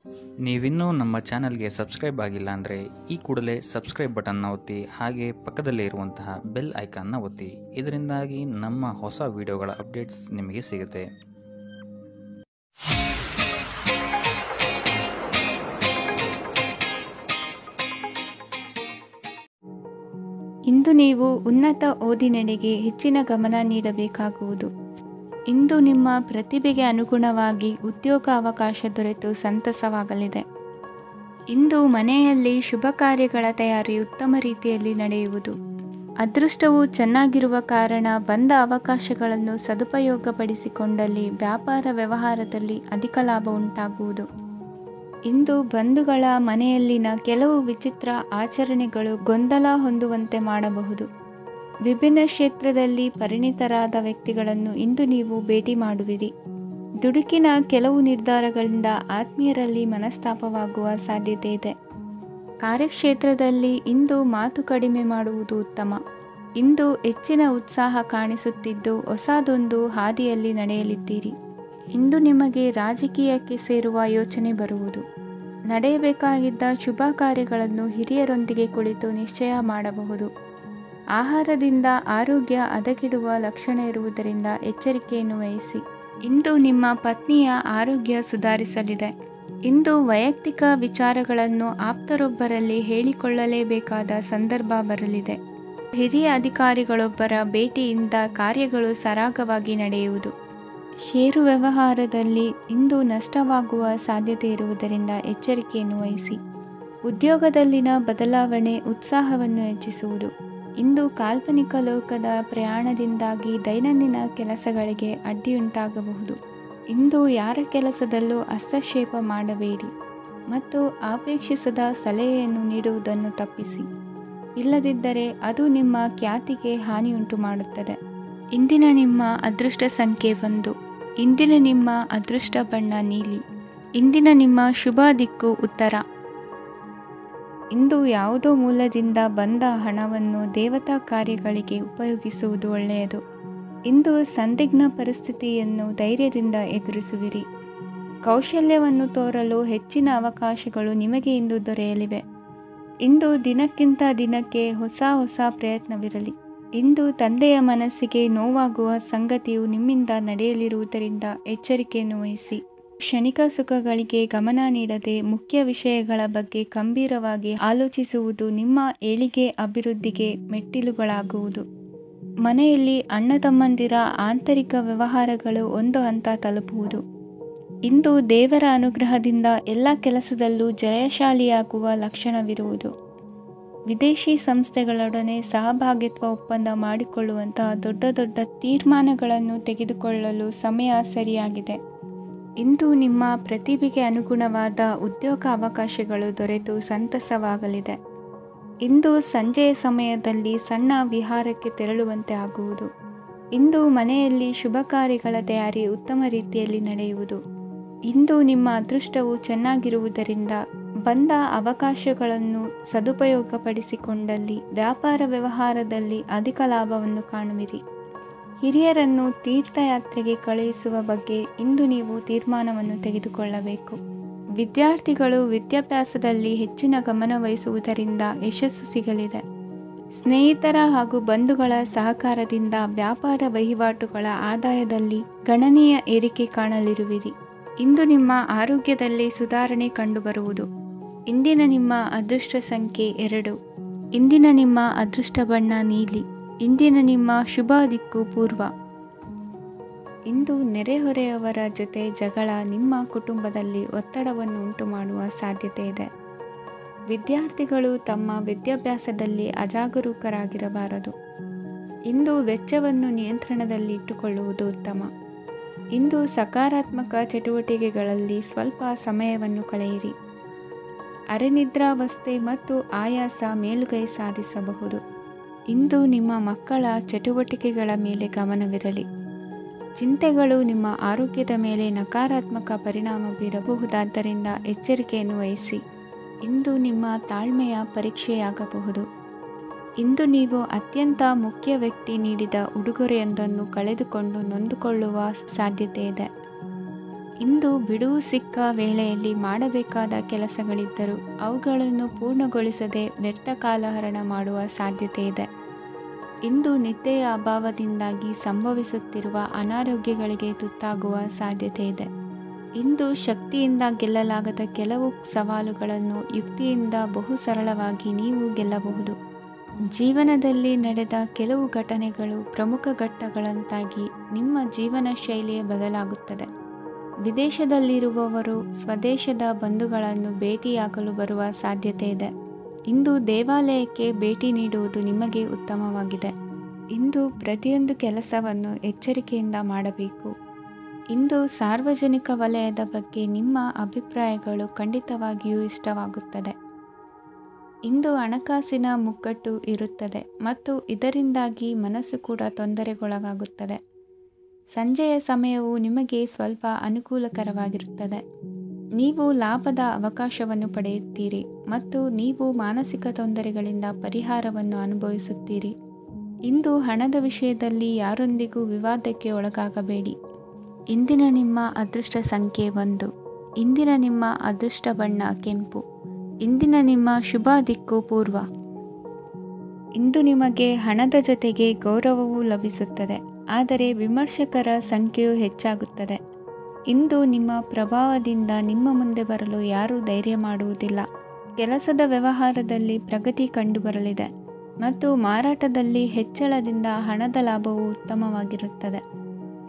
ನೀವಿನ್ನೂ ನಮ್ಮ ಚಾನಲ್ಗೆ ಸಬ್ಸ್ಕ್ರೈಬ್ ಆಗಿಲ್ಲ ಅಂದರೆ ಈ ಕೂಡಲೇ ಸಬ್ಸ್ಕ್ರೈಬ್ ಬಟನ್ನ ಒತ್ತಿ, ಹಾಗೆ ಪಕ್ಕದಲ್ಲೇ ಇರುವಂತಹ ಬೆಲ್ ಐಕಾನ್ನ ಒತ್ತಿ. ಇದರಿಂದಾಗಿ ನಮ್ಮ ಹೊಸ ವಿಡಿಯೋಗಳ ಅಪ್ಡೇಟ್ಸ್ ನಿಮಗೆ ಸಿಗುತ್ತೆ. ಇಂದು ನೀವು ಉನ್ನತ ಓದಿನೆಡೆಗೆ ಹೆಚ್ಚಿನ ಗಮನ ನೀಡಬೇಕಾಗುವುದು. ಇಂದು ನಿಮ್ಮ ಪ್ರತಿಭೆಗೆ ಅನುಗುಣವಾಗಿ ಉದ್ಯೋಗಾವಕಾಶ ದೊರೆತು ಸಂತಸವಾಗಲಿದೆ. ಇಂದು ಮನೆಯಲ್ಲಿ ಶುಭ ಕಾರ್ಯಗಳ ತಯಾರಿ ಉತ್ತಮ ರೀತಿಯಲ್ಲಿ ನಡೆಯುವುದು. ಅದೃಷ್ಟವು ಚೆನ್ನಾಗಿರುವ ಕಾರಣ ಬಂದ ಅವಕಾಶಗಳನ್ನು ಸದುಪಯೋಗಪಡಿಸಿಕೊಂಡಲ್ಲಿ ವ್ಯಾಪಾರ ವ್ಯವಹಾರದಲ್ಲಿ ಅಧಿಕ ಲಾಭ ಉಂಟಾಗುವುದು. ಇಂದು ಬಂಧುಗಳ ಮನೆಯಲ್ಲಿನ ಕೆಲವು ವಿಚಿತ್ರ ಆಚರಣೆಗಳು ಗೊಂದಲ ಹೊಂದುವಂತೆ ಮಾಡಬಹುದು. ವಿಭಿನ್ನ ಕ್ಷೇತ್ರದಲ್ಲಿ ಪರಿಣಿತರಾದ ವ್ಯಕ್ತಿಗಳನ್ನು ಇಂದು ನೀವು ಭೇಟಿ ಮಾಡುವಿರಿ. ದುಡುಕಿನ ಕೆಲವು ನಿರ್ಧಾರಗಳಿಂದ ಆತ್ಮೀಯರಲ್ಲಿ ಮನಸ್ತಾಪವಾಗುವ ಸಾಧ್ಯತೆ ಇದೆ. ಕಾರ್ಯಕ್ಷೇತ್ರದಲ್ಲಿ ಇಂದು ಮಾತು ಕಡಿಮೆ ಮಾಡುವುದು ಉತ್ತಮ. ಇಂದು ಹೆಚ್ಚಿನ ಉತ್ಸಾಹ ಕಾಣಿಸುತ್ತಿದ್ದು ಹೊಸದೊಂದು ಹಾದಿಯಲ್ಲಿ ನಡೆಯಲಿದ್ದೀರಿ. ಇಂದು ನಿಮಗೆ ರಾಜಕೀಯಕ್ಕೆ ಸೇರುವ ಯೋಚನೆ ಬರುವುದು. ನಡೆಯಬೇಕಾಗಿದ್ದ ಶುಭ ಕಾರ್ಯಗಳನ್ನು ಹಿರಿಯರೊಂದಿಗೆ ಕುಳಿತು ನಿಶ್ಚಯ ಮಾಡಬಹುದು. ಆಹಾರದಿಂದ ಆರೋಗ್ಯ ಹದಗೆಡುವ ಲಕ್ಷಣ ಇರುವುದರಿಂದ ಎಚ್ಚರಿಕೆಯನ್ನು ವಹಿಸಿ. ಇಂದು ನಿಮ್ಮ ಪತ್ನಿಯ ಆರೋಗ್ಯ ಸುಧಾರಿಸಲಿದೆ. ಇಂದು ವೈಯಕ್ತಿಕ ವಿಚಾರಗಳನ್ನು ಆಪ್ತರೊಬ್ಬರಲ್ಲಿ ಹೇಳಿಕೊಳ್ಳಲೇಬೇಕಾದ ಸಂದರ್ಭ ಬರಲಿದೆ. ಹಿರಿಯ ಅಧಿಕಾರಿಗಳೊಬ್ಬರ ಭೇಟಿಯಿಂದ ಕಾರ್ಯಗಳು ಸರಾಗವಾಗಿ ನಡೆಯುವುದು. ಷೇರು ವ್ಯವಹಾರದಲ್ಲಿ ಇಂದು ನಷ್ಟವಾಗುವ ಸಾಧ್ಯತೆ ಇರುವುದರಿಂದ ಎಚ್ಚರಿಕೆಯನ್ನು ವಹಿಸಿ. ಉದ್ಯೋಗದಲ್ಲಿನ ಬದಲಾವಣೆ ಉತ್ಸಾಹವನ್ನು ಹೆಚ್ಚಿಸುವುದು. ಇಂದು ಕಾಲ್ಪನಿಕ ಲೋಕದ ಪ್ರಯಾಣದಿಂದಾಗಿ ದೈನಂದಿನ ಕೆಲಸಗಳಿಗೆ ಅಡ್ಡಿಯುಂಟಾಗಬಹುದು. ಇಂದು ಯಾರ ಕೆಲಸದಲ್ಲೂ ಹಸ್ತಕ್ಷೇಪ ಮಾಡಬೇಡಿ ಮತ್ತು ಅಪೇಕ್ಷಿಸದ ಸಲಹೆಯನ್ನು ನೀಡುವುದನ್ನು ತಪ್ಪಿಸಿ. ಇಲ್ಲದಿದ್ದರೆ ಅದು ನಿಮ್ಮ ಖ್ಯಾತಿಗೆ ಹಾನಿಯುಂಟು ಮಾಡುತ್ತದೆ. ಇಂದಿನ ನಿಮ್ಮ ಅದೃಷ್ಟ ಸಂಖ್ಯೆ 1. ಇಂದಿನ ನಿಮ್ಮ ಅದೃಷ್ಟ ಬಣ್ಣ ನೀಲಿ. ಇಂದಿನ ನಿಮ್ಮ ಶುಭ ದಿಕ್ಕು ಉತ್ತರ. ಇಂದು ಯಾವುದೋ ಮೂಲದಿಂದ ಬಂದ ಹಣವನ್ನು ದೇವತಾ ಕಾರ್ಯಗಳಿಗೆ ಉಪಯೋಗಿಸುವುದು ಒಳ್ಳೆಯದು. ಇಂದು ಸಂದಿಗ್ಧ ಪರಿಸ್ಥಿತಿಯನ್ನು ಧೈರ್ಯದಿಂದ ಎದುರಿಸುವಿರಿ. ಕೌಶಲ್ಯವನ್ನು ತೋರಲು ಹೆಚ್ಚಿನ ಅವಕಾಶಗಳು ನಿಮಗೆ ಇಂದು ದೊರೆಯಲಿವೆ. ಇಂದು ದಿನಕ್ಕಿಂತ ದಿನಕ್ಕೆ ಹೊಸ ಪ್ರಯತ್ನವಿರಲಿ. ಇಂದು ತಂದೆಯ ಮನಸ್ಸಿಗೆ ನೋವಾಗುವ ಸಂಗತಿಯು ನಿಮ್ಮಿಂದ ನಡೆಯಲಿರುವುದರಿಂದ ಎಚ್ಚರಿಕೆಯನ್ನು ವಹಿಸಿ. ಕ್ಷಣಿಕ ಸುಖಗಳಿಗೆ ಗಮನ ನೀಡದೆ ಮುಖ್ಯ ವಿಷಯಗಳ ಬಗ್ಗೆ ಗಂಭೀರವಾಗಿ ಆಲೋಚಿಸುವುದು ನಿಮ್ಮ ಏಳಿಗೆ ಅಭಿವೃದ್ಧಿಗೆ ಮೆಟ್ಟಿಲುಗಳಾಗುವುದು. ಮನೆಯಲ್ಲಿ ಅಣ್ಣ ತಮ್ಮಂದಿರ ಆಂತರಿಕ ವ್ಯವಹಾರಗಳು ಒಂದು ಹಂತ ತಲುಪುವುದು. ಇಂದು ದೇವರ ಅನುಗ್ರಹದಿಂದ ಎಲ್ಲ ಕೆಲಸದಲ್ಲೂ ಜಯಶಾಲಿಯಾಗುವ ಲಕ್ಷಣವಿರುವುದು. ವಿದೇಶಿ ಸಂಸ್ಥೆಗಳೊಡನೆ ಸಹಭಾಗಿತ್ವ ಒಪ್ಪಂದ ಮಾಡಿಕೊಳ್ಳುವಂತಹ ದೊಡ್ಡ ತೀರ್ಮಾನಗಳನ್ನು ತೆಗೆದುಕೊಳ್ಳಲು ಸಮಯ ಸರಿಯಾಗಿದೆ. ಇಂದು ನಿಮ್ಮ ಪ್ರತಿಭೆಗೆ ಅನುಗುಣವಾದ ಉದ್ಯೋಗ ಅವಕಾಶಗಳು ದೊರೆತು ಸಂತಸವಾಗಲಿದೆ. ಇಂದು ಸಂಜೆಯ ಸಮಯದಲ್ಲಿ ಸಣ್ಣ ವಿಹಾರಕ್ಕೆ ತೆರಳುವಂತೆ ಆಗುವುದು. ಇಂದು ಮನೆಯಲ್ಲಿ ಶುಭ ಕಾರ್ಯಗಳ ತಯಾರಿ ಉತ್ತಮ ರೀತಿಯಲ್ಲಿ ನಡೆಯುವುದು. ಇಂದು ನಿಮ್ಮ ಅದೃಷ್ಟವು ಚೆನ್ನಾಗಿರುವುದರಿಂದ ಬಂದ ಅವಕಾಶಗಳನ್ನು ಸದುಪಯೋಗಪಡಿಸಿಕೊಂಡಲ್ಲಿ ವ್ಯಾಪಾರ ವ್ಯವಹಾರದಲ್ಲಿ ಅಧಿಕ ಲಾಭವನ್ನು ಕಾಣುವಿರಿ. ಹಿರಿಯರನ್ನು ತೀರ್ಥಯಾತ್ರೆಗೆ ಕಳುಹಿಸುವ ಬಗ್ಗೆ ಇಂದು ನೀವು ತೀರ್ಮಾನವನ್ನು ತೆಗೆದುಕೊಳ್ಳಬೇಕು. ವಿದ್ಯಾರ್ಥಿಗಳು ವಿದ್ಯಾಭ್ಯಾಸದಲ್ಲಿ ಹೆಚ್ಚಿನ ಗಮನ ವಹಿಸುವುದರಿಂದ ಯಶಸ್ಸು ಸಿಗಲಿದೆ. ಸ್ನೇಹಿತರ ಹಾಗೂ ಬಂಧುಗಳ ಸಹಕಾರದಿಂದ ವ್ಯಾಪಾರ ವಹಿವಾಟುಗಳ ಆದಾಯದಲ್ಲಿ ಗಣನೀಯ ಏರಿಕೆ ಕಾಣಲಿರುವಿರಿ. ಇಂದು ನಿಮ್ಮ ಆರೋಗ್ಯದಲ್ಲಿ ಸುಧಾರಣೆ ಕಂಡುಬರುವುದು. ಇಂದಿನ ನಿಮ್ಮ ಅದೃಷ್ಟ ಸಂಖ್ಯೆ 2. ಇಂದಿನ ನಿಮ್ಮ ಅದೃಷ್ಟ ಬಣ್ಣ ನೀಲಿ. ಇಂದಿನ ನಿಮ್ಮ ಶುಭ ದಿಕ್ಕು ಪೂರ್ವ. ಇಂದು ನೆರೆಹೊರೆಯವರ ಜೊತೆ ಜಗಳ ನಿಮ್ಮ ಕುಟುಂಬದಲ್ಲಿ ಒತ್ತಡವನ್ನು ಉಂಟು ಮಾಡುವ ಸಾಧ್ಯತೆ ಇದೆ. ವಿದ್ಯಾರ್ಥಿಗಳು ತಮ್ಮ ವಿದ್ಯಾಭ್ಯಾಸದಲ್ಲಿ ಅಜಾಗರೂಕರಾಗಿರಬಾರದು. ಇಂದು ವೆಚ್ಚವನ್ನು ನಿಯಂತ್ರಣದಲ್ಲಿ ಇಟ್ಟುಕೊಳ್ಳುವುದು ಉತ್ತಮ. ಇಂದು ಸಕಾರಾತ್ಮಕ ಚಟುವಟಿಕೆಗಳಲ್ಲಿ ಸ್ವಲ್ಪ ಸಮಯವನ್ನು ಕಳೆಯಿರಿ. ಅರೆನಿದ್ರಾವಸ್ಥೆ ಮತ್ತು ಆಯಾಸ ಮೇಲುಗೈ ಸಾಧಿಸಬಹುದು. ಇಂದು ನಿಮ್ಮ ಮಕ್ಕಳ ಚಟುವಟಿಕೆಗಳ ಮೇಲೆ ಗಮನವಿರಲಿ. ಚಿಂತೆಗಳು ನಿಮ್ಮ ಆರೋಗ್ಯದ ಮೇಲೆ ನಕಾರಾತ್ಮಕ ಪರಿಣಾಮ ಬೀರಬಹುದಾದ್ದರಿಂದ ಎಚ್ಚರಿಕೆಯನ್ನು ವಹಿಸಿ. ಇಂದು ನಿಮ್ಮ ತಾಳ್ಮೆಯ ಪರೀಕ್ಷೆಯಾಗಬಹುದು. ಇಂದು ನೀವು ಅತ್ಯಂತ ಮುಖ್ಯ ವ್ಯಕ್ತಿ ನೀಡಿದ ಉಡುಗೊರೆಯೊಂದನ್ನು ಕಳೆದುಕೊಂಡು ನೊಂದುಕೊಳ್ಳುವ ಸಾಧ್ಯತೆ ಇದೆ. ಇಂದು ಬಿಡುವು ಸಿಕ್ಕ ವೇಳೆಯಲ್ಲಿ ಮಾಡಬೇಕಾದ ಕೆಲಸಗಳಿದ್ದರೂ ಅವುಗಳನ್ನು ಪೂರ್ಣಗೊಳಿಸದೆ ವ್ಯರ್ಥ ಕಾಲಹರಣ ಮಾಡುವ ಸಾಧ್ಯತೆ ಇದೆ. ಇಂದು ನಿದ್ದೆಯ ಅಭಾವದಿಂದಾಗಿ ಸಂಭವಿಸುತ್ತಿರುವ ಅನಾರೋಗ್ಯಗಳಿಗೆ ತುತ್ತಾಗುವ ಸಾಧ್ಯತೆ ಇದೆ. ಇಂದು ಶಕ್ತಿಯಿಂದ ಗೆಲ್ಲಲಾಗದ ಕೆಲವು ಸವಾಲುಗಳನ್ನು ಯುಕ್ತಿಯಿಂದ ಬಹು ಸರಳವಾಗಿ ನೀವು ಗೆಲ್ಲಬಹುದು. ಜೀವನದಲ್ಲಿ ನಡೆದ ಕೆಲವು ಘಟನೆಗಳು ಪ್ರಮುಖ ಘಟ್ಟಗಳಂತಾಗಿ ನಿಮ್ಮ ಜೀವನ ಶೈಲಿಯೇ ಬದಲಾಗುತ್ತದೆ. ವಿದೇಶದಲ್ಲಿರುವವರು ಸ್ವದೇಶದ ಬಂಧುಗಳನ್ನು ಭೇಟಿಯಾಗಲು ಬರುವ ಸಾಧ್ಯತೆ ಇದೆ. ಇಂದು ದೇವಾಲಯಕ್ಕೆ ಭೇಟಿ ನೀಡುವುದು ನಿಮಗೆ ಉತ್ತಮವಾಗಿದೆ. ಇಂದು ಪ್ರತಿಯೊಂದು ಕೆಲಸವನ್ನು ಎಚ್ಚರಿಕೆಯಿಂದ ಮಾಡಬೇಕು. ಇಂದು ಸಾರ್ವಜನಿಕ ವಲಯದ ಬಗ್ಗೆ ನಿಮ್ಮ ಅಭಿಪ್ರಾಯಗಳು ಖಂಡಿತವಾಗಿಯೂ ಇಷ್ಟವಾಗುತ್ತದೆ. ಇಂದು ಹಣಕಾಸಿನ ಮುಗ್ಗಟ್ಟು ಇರುತ್ತದೆ ಮತ್ತು ಇದರಿಂದಾಗಿ ಮನಸ್ಸು ಕೂಡ ತೊಂದರೆಗೊಳಗಾಗುತ್ತದೆ. ಸಂಜೆಯ ಸಮಯವು ನಿಮಗೆ ಸ್ವಲ್ಪ ಅನುಕೂಲಕರವಾಗಿರುತ್ತದೆ. ನೀವು ಲಾಭದ ಅವಕಾಶವನ್ನು ಪಡೆಯುತ್ತೀರಿ ಮತ್ತು ನೀವು ಮಾನಸಿಕ ತೊಂದರೆಗಳಿಂದ ಪರಿಹಾರವನ್ನು ಅನುಭವಿಸುತ್ತೀರಿ. ಇಂದು ಹಣದ ವಿಷಯದಲ್ಲಿ ಯಾರೊಂದಿಗೂ ವಿವಾದಕ್ಕೆ ಒಳಗಾಗಬೇಡಿ. ಇಂದಿನ ನಿಮ್ಮ ಅದೃಷ್ಟ ಸಂಖ್ಯೆ 1. ಇಂದಿನ ನಿಮ್ಮ ಅದೃಷ್ಟ ಬಣ್ಣ ಕೆಂಪು. ಇಂದಿನ ನಿಮ್ಮ ಶುಭ ದಿಕ್ಕು ಪೂರ್ವ. ಇಂದು ನಿಮಗೆ ಹಣದ ಜೊತೆಗೆ ಗೌರವವೂ ಲಭಿಸುತ್ತದೆ, ಆದರೆ ವಿಮರ್ಶಕರ ಸಂಖ್ಯೆಯು ಹೆಚ್ಚಾಗುತ್ತದೆ. ಇಂದು ನಿಮ್ಮ ಪ್ರಭಾವದಿಂದ ನಿಮ್ಮ ಮುಂದೆ ಬರಲು ಯಾರೂ ಧೈರ್ಯ ಮಾಡುವುದಿಲ್ಲ. ಕೆಲಸದ ವ್ಯವಹಾರದಲ್ಲಿ ಪ್ರಗತಿ ಕಂಡುಬರಲಿದೆ ಮತ್ತು ಮಾರಾಟದಲ್ಲಿ ಹೆಚ್ಚಳದಿಂದ ಹಣದ ಲಾಭವು ಉತ್ತಮವಾಗಿರುತ್ತದೆ.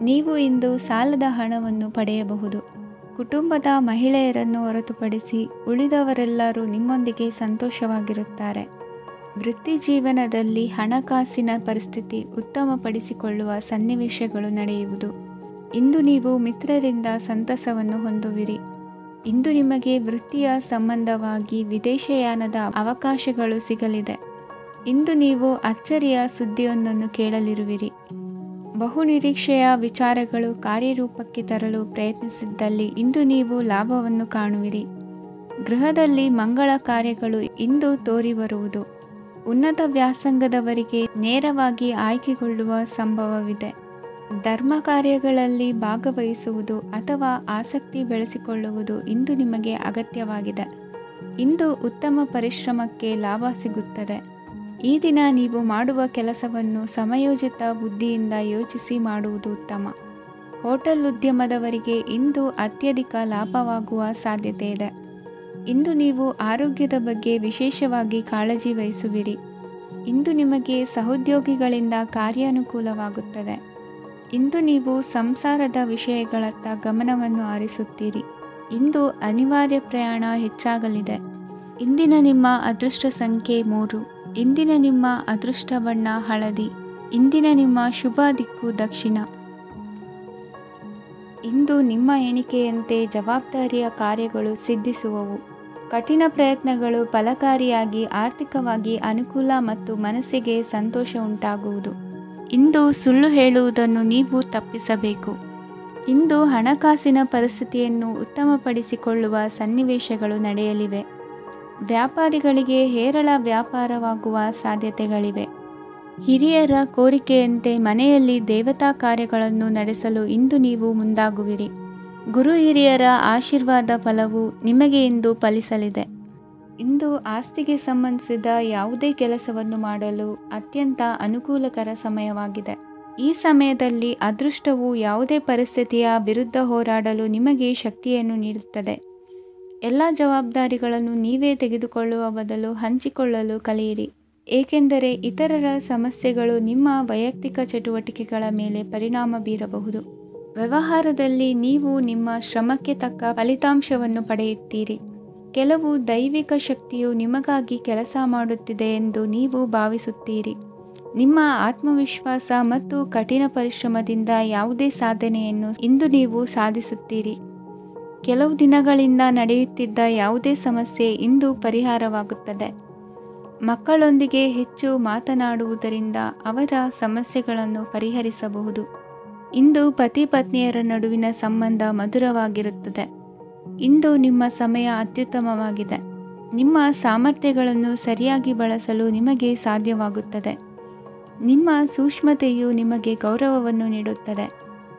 ನೀವು ಇಂದು ಸಾಲದ ಹಣವನ್ನು ಪಡೆಯಬಹುದು. ಕುಟುಂಬದ ಮಹಿಳೆಯರನ್ನು ಹೊರತುಪಡಿಸಿ ಉಳಿದವರೆಲ್ಲರೂ ನಿಮ್ಮೊಂದಿಗೆ ಸಂತೋಷವಾಗಿರುತ್ತಾರೆ. ವೃತ್ತಿ ಜೀವನದಲ್ಲಿ ಹಣಕಾಸಿನ ಪರಿಸ್ಥಿತಿ ಉತ್ತಮಪಡಿಸಿಕೊಳ್ಳುವ ಸನ್ನಿವೇಶಗಳು ನಡೆಯುವುದು. ಇಂದು ನೀವು ಮಿತ್ರರಿಂದ ಸಂತಸವನ್ನು ಹೊಂದುವಿರಿ. ಇಂದು ನಿಮಗೆ ವೃತ್ತಿಯ ಸಂಬಂಧವಾಗಿ ವಿದೇಶಯಾನದ ಅವಕಾಶಗಳು ಸಿಗಲಿದೆ. ಇಂದು ನೀವು ಅಚ್ಚರಿಯ ಸುದ್ದಿಯೊಂದನ್ನು ಕೇಳಲಿರುವಿರಿ. ಬಹುನಿರೀಕ್ಷೆಯ ವಿಚಾರಗಳು ಕಾರ್ಯರೂಪಕ್ಕೆ ತರಲು ಪ್ರಯತ್ನಿಸಿದ್ದಲ್ಲಿ ಇಂದು ನೀವು ಲಾಭವನ್ನು ಕಾಣುವಿರಿ. ಗೃಹದಲ್ಲಿ ಮಂಗಳ ಕಾರ್ಯಗಳು ಇಂದು ತೋರಿಬರುವುದು. ಉನ್ನತ ವ್ಯಾಸಂಗದವರಿಗೆ ನೇರವಾಗಿ ಆಯ್ಕೆಗೊಳ್ಳುವ ಸಂಭವವಿದೆ. ಧರ್ಮ ಕಾರ್ಯಗಳಲ್ಲಿ ಭಾಗವಹಿಸುವುದು ಅಥವಾ ಆಸಕ್ತಿ ಬೆಳೆಸಿಕೊಳ್ಳುವುದು ಇಂದು ನಿಮಗೆ ಅಗತ್ಯವಾಗಿದೆ. ಇಂದು ಉತ್ತಮ ಪರಿಶ್ರಮಕ್ಕೆ ಲಾಭ ಸಿಗುತ್ತದೆ. ಈ ದಿನ ನೀವು ಮಾಡುವ ಕೆಲಸವನ್ನು ಸಮಯೋಚಿತ ಬುದ್ಧಿಯಿಂದ ಯೋಚಿಸಿ ಮಾಡುವುದು ಉತ್ತಮ. ಹೋಟೆಲ್ ಉದ್ಯಮದವರಿಗೆ ಇಂದು ಅತ್ಯಧಿಕ ಲಾಭವಾಗುವ ಸಾಧ್ಯತೆ ಇದೆ. ಇಂದು ನೀವು ಆರೋಗ್ಯದ ಬಗ್ಗೆ ವಿಶೇಷವಾಗಿ ಕಾಳಜಿ ವಹಿಸುವಿರಿ. ಇಂದು ನಿಮಗೆ ಸಹೋದ್ಯೋಗಿಗಳಿಂದ ಕಾರ್ಯಾನುಕೂಲವಾಗುತ್ತದೆ. ಇಂದು ನೀವು ಸಂಸಾರದ ವಿಷಯಗಳತ್ತ ಗಮನವನ್ನು ಹರಿಸುತ್ತೀರಿ. ಇಂದು ಅನಿವಾರ್ಯ ಪ್ರಯಾಣ ಹೆಚ್ಚಾಗಲಿದೆ. ಇಂದಿನ ನಿಮ್ಮ ಅದೃಷ್ಟ ಸಂಖ್ಯೆ 3. ಇಂದಿನ ನಿಮ್ಮ ಅದೃಷ್ಟ ಬಣ್ಣ ಹಳದಿ. ಇಂದಿನ ನಿಮ್ಮ ಶುಭ ದಿಕ್ಕು ದಕ್ಷಿಣ. ಇಂದು ನಿಮ್ಮ ಎಣಿಕೆಯಂತೆ ಜವಾಬ್ದಾರಿಯ ಕಾರ್ಯಗಳು ಸಿದ್ಧಿಸುವವು. ಕಠಿಣ ಪ್ರಯತ್ನಗಳು ಫಲಕಾರಿಯಾಗಿ ಆರ್ಥಿಕವಾಗಿ ಅನುಕೂಲ ಮತ್ತು ಮನಸ್ಸಿಗೆ ಸಂತೋಷ ಉಂಟಾಗುವುದು. ಇಂದು ಸುಳ್ಳು ಹೇಳುವುದನ್ನು ನೀವು ತಪ್ಪಿಸಬೇಕು. ಇಂದು ಹಣಕಾಸಿನ ಪರಿಸ್ಥಿತಿಯನ್ನು ಉತ್ತಮಪಡಿಸಿಕೊಳ್ಳುವ ಸನ್ನಿವೇಶಗಳು ನಡೆಯಲಿವೆ. ವ್ಯಾಪಾರಿಗಳಿಗೆ ಹೇರಳ ವ್ಯಾಪಾರವಾಗುವ ಸಾಧ್ಯತೆಗಳಿವೆ. ಹಿರಿಯರ ಕೋರಿಕೆಯಂತೆ ಮನೆಯಲ್ಲಿ ದೇವತಾ ಕಾರ್ಯಗಳನ್ನು ನಡೆಸಲು ಇಂದು ನೀವು ಮುಂದಾಗುವಿರಿ. ಗುರು ಹಿರಿಯರ ಆಶೀರ್ವಾದ ಫಲವು ನಿಮಗೆ ಇಂದು ಫಲಿಸಲಿದೆ. ಇಂದು ಆಸ್ತಿಗೆ ಸಂಬಂಧಿಸಿದ ಯಾವುದೇ ಕೆಲಸವನ್ನು ಮಾಡಲು ಅತ್ಯಂತ ಅನುಕೂಲಕರ ಸಮಯವಾಗಿದೆ. ಈ ಸಮಯದಲ್ಲಿ ಅದೃಷ್ಟವು ಯಾವುದೇ ಪರಿಸ್ಥಿತಿಯ ವಿರುದ್ಧ ಹೋರಾಡಲು ನಿಮಗೆ ಶಕ್ತಿಯನ್ನು ನೀಡುತ್ತದೆ. ಎಲ್ಲ ಜವಾಬ್ದಾರಿಗಳನ್ನು ನೀವೇ ತೆಗೆದುಕೊಳ್ಳುವ ಬದಲು ಹಂಚಿಕೊಳ್ಳಲು ಕಲಿಯಿರಿ, ಏಕೆಂದರೆ ಇತರರ ಸಮಸ್ಯೆಗಳು ನಿಮ್ಮ ವೈಯಕ್ತಿಕ ಚಟುವಟಿಕೆಗಳ ಮೇಲೆ ಪರಿಣಾಮ ಬೀರಬಹುದು. ವ್ಯವಹಾರದಲ್ಲಿ ನೀವು ನಿಮ್ಮ ಶ್ರಮಕ್ಕೆ ತಕ್ಕ ಫಲಿತಾಂಶವನ್ನು ಪಡೆಯುತ್ತೀರಿ. ಕೆಲವು ದೈವಿಕ ಶಕ್ತಿಯು ನಿಮಗಾಗಿ ಕೆಲಸ ಮಾಡುತ್ತಿದೆ ಎಂದು ನೀವು ಭಾವಿಸುತ್ತೀರಿ. ನಿಮ್ಮ ಆತ್ಮವಿಶ್ವಾಸ ಮತ್ತು ಕಠಿಣ ಪರಿಶ್ರಮದಿಂದ ಯಾವುದೇ ಸಾಧನೆಯನ್ನು ಇಂದು ನೀವು ಸಾಧಿಸುತ್ತೀರಿ. ಕೆಲವು ದಿನಗಳಿಂದ ನಡೆಯುತ್ತಿದ್ದ ಯಾವುದೇ ಸಮಸ್ಯೆ ಇಂದು ಪರಿಹಾರವಾಗುತ್ತದೆ. ಮಕ್ಕಳೊಂದಿಗೆ ಹೆಚ್ಚು ಮಾತನಾಡುವುದರಿಂದ ಅವರ ಸಮಸ್ಯೆಗಳನ್ನು ಪರಿಹರಿಸಬಹುದು. ಇಂದು ಪತಿ ಪತ್ನಿಯರ ನಡುವಿನ ಸಂಬಂಧ ಮಧುರವಾಗಿರುತ್ತದೆ. ಇಂದು ನಿಮ್ಮ ಸಮಯ ಅತ್ಯುತ್ತಮವಾಗಿದೆ. ನಿಮ್ಮ ಸಾಮರ್ಥ್ಯಗಳನ್ನು ಸರಿಯಾಗಿ ಬಳಸಲು ನಿಮಗೆ ಸಾಧ್ಯವಾಗುತ್ತದೆ. ನಿಮ್ಮ ಸೂಕ್ಷ್ಮತೆಯು ನಿಮಗೆ ಗೌರವವನ್ನು ನೀಡುತ್ತದೆ.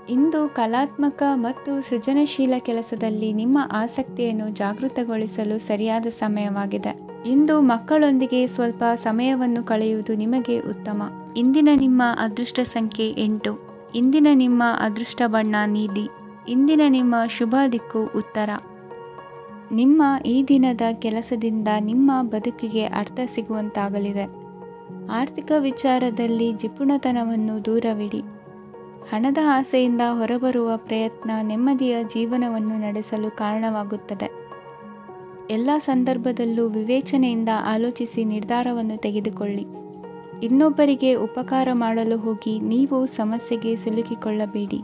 ಇಂದು ಕಲಾತ್ಮಕ ಮತ್ತು ಸೃಜನಶೀಲ ಕೆಲಸದಲ್ಲಿ ನಿಮ್ಮ ಆಸಕ್ತಿಯನ್ನು ಜಾಗೃತಗೊಳಿಸಲು ಸರಿಯಾದ ಸಮಯವಾಗಿದೆ. ಇಂದು ಮಕ್ಕಳೊಂದಿಗೆ ಸ್ವಲ್ಪ ಸಮಯವನ್ನು ಕಳೆಯುವುದು ನಿಮಗೆ ಉತ್ತಮ. ಇಂದಿನ ನಿಮ್ಮ ಅದೃಷ್ಟ ಸಂಖ್ಯೆ 8. ಇಂದಿನ ನಿಮ್ಮ ಅದೃಷ್ಟ ಬಣ್ಣ ನೀಲಿ. ಇಂದಿನ ನಿಮ್ಮ ಶುಭ ದಿಕ್ಕು ಉತ್ತರ. ನಿಮ್ಮ ಈ ದಿನದ ಕೆಲಸದಿಂದ ನಿಮ್ಮ ಬದುಕಿಗೆ ಅರ್ಥ ಸಿಗುವಂತಾಗಲಿದೆ. ಆರ್ಥಿಕ ವಿಚಾರದಲ್ಲಿ ಜಿಪುಣತನವನ್ನು ದೂರವಿಡಿ. ಹಣದ ಆಸೆಯಿಂದ ಹೊರಬರುವ ಪ್ರಯತ್ನ ನೆಮ್ಮದಿಯ ಜೀವನವನ್ನು ನಡೆಸಲು ಕಾರಣವಾಗುತ್ತದೆ. ಎಲ್ಲ ಸಂದರ್ಭದಲ್ಲೂ ವಿವೇಚನೆಯಿಂದ ಆಲೋಚಿಸಿ ನಿರ್ಧಾರವನ್ನು ತೆಗೆದುಕೊಳ್ಳಿ. ಇನ್ನೊಬ್ಬರಿಗೆ ಉಪಕಾರ ಮಾಡಲು ಹೋಗಿ ನೀವು ಸಮಸ್ಯೆಗೆ ಸಿಲುಕಿಕೊಳ್ಳಬೇಡಿ.